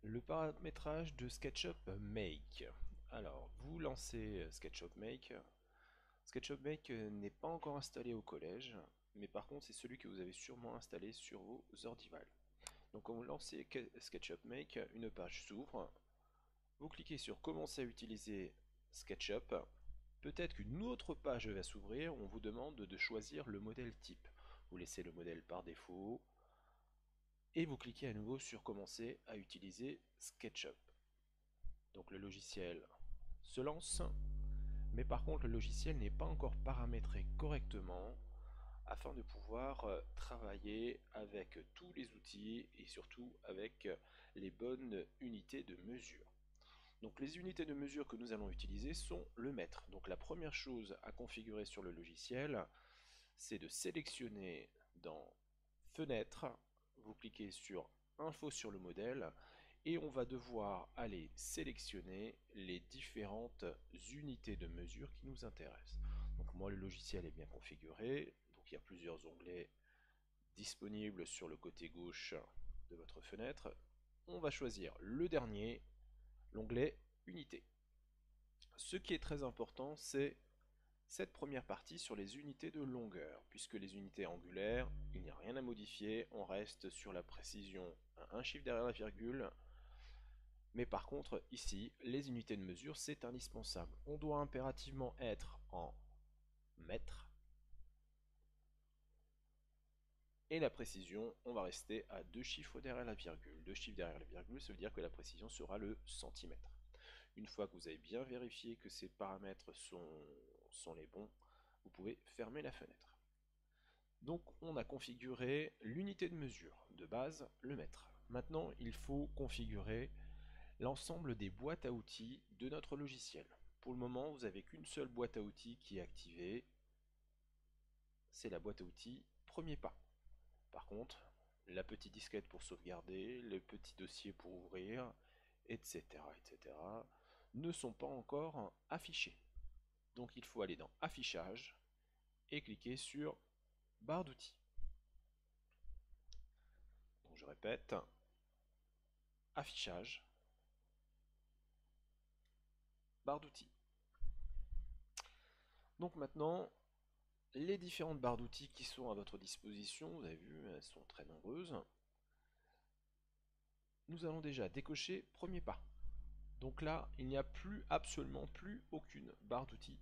Le paramétrage de SketchUp Make. Alors, vous lancez SketchUp Make. SketchUp Make n'est pas encore installé au collège, mais par contre c'est celui que vous avez sûrement installé sur vos Ordival. Donc quand vous lancez SketchUp Make, une page s'ouvre. Vous cliquez sur Commencer à utiliser SketchUp. Peut-être qu'une autre page va s'ouvrir où on vous demande de choisir le modèle type. Vous laissez le modèle par défaut et vous cliquez à nouveau sur Commencer à utiliser SketchUp. Donc le logiciel se lance, mais par contre le logiciel n'est pas encore paramétré correctement afin de pouvoir travailler avec tous les outils et surtout avec les bonnes unités de mesure. Donc les unités de mesure que nous allons utiliser sont le mètre. Donc la première chose à configurer sur le logiciel, c'est de sélectionner dans Fenêtre, vous cliquez sur Info sur le modèle et on va devoir aller sélectionner les différentes unités de mesure qui nous intéressent. Donc moi le logiciel est bien configuré, donc il y a plusieurs onglets disponibles sur le côté gauche de votre fenêtre. On va choisir le dernier, l'onglet Unité. Ce qui est très important, c'est cette première partie sur les unités de longueur, puisque les unités angulaires, il n'y a rien à modifier, on reste sur la précision à un chiffre derrière la virgule, mais par contre ici, les unités de mesure c'est indispensable. On doit impérativement être en mètres, et la précision, on va rester à deux chiffres derrière la virgule. Deux chiffres derrière la virgule, ça veut dire que la précision sera le centimètre. Une fois que vous avez bien vérifié que ces paramètres sont les bons, vous pouvez fermer la fenêtre. Donc on a configuré l'unité de mesure, de base le mètre. Maintenant il faut configurer l'ensemble des boîtes à outils de notre logiciel. Pour le moment vous n'avez qu'une seule boîte à outils qui est activée, c'est la boîte à outils premier pas. Par contre, la petite disquette pour sauvegarder, le petit dossier pour ouvrir, etc., ne sont pas encore affichés. Donc il faut aller dans Affichage et cliquer sur Barre d'outils. Donc je répète, Affichage, barre d'outils. Donc maintenant, les différentes barres d'outils qui sont à votre disposition, vous avez vu, elles sont très nombreuses. Nous allons déjà décocher premier pas. Donc là, il n'y a plus, absolument plus aucune barre d'outils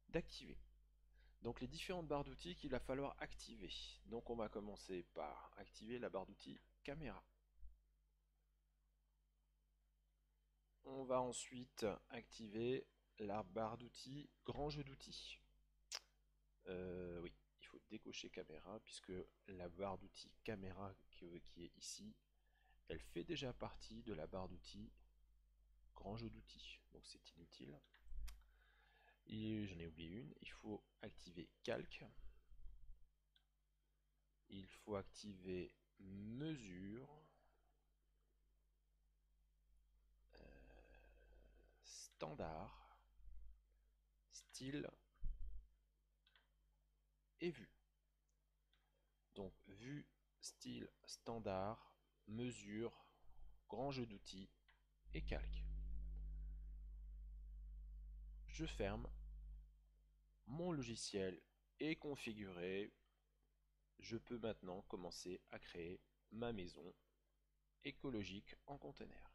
d'activer. Donc les différentes barres d'outils qu'il va falloir activer. Donc on va commencer par activer la barre d'outils caméra. On va ensuite activer la barre d'outils grand jeu d'outils. Oui, il faut décocher caméra puisque la barre d'outils caméra qui est ici, elle fait déjà partie de la barre d'outils grand jeu d'outils, donc c'est inutile. Et j'en ai oublié une, il faut activer calque, il faut activer mesure, standard, style et vue. Donc vue, style, standard, mesure, grand jeu d'outils et calque. Je ferme, mon logiciel est configuré, je peux maintenant commencer à créer ma maison écologique en conteneur.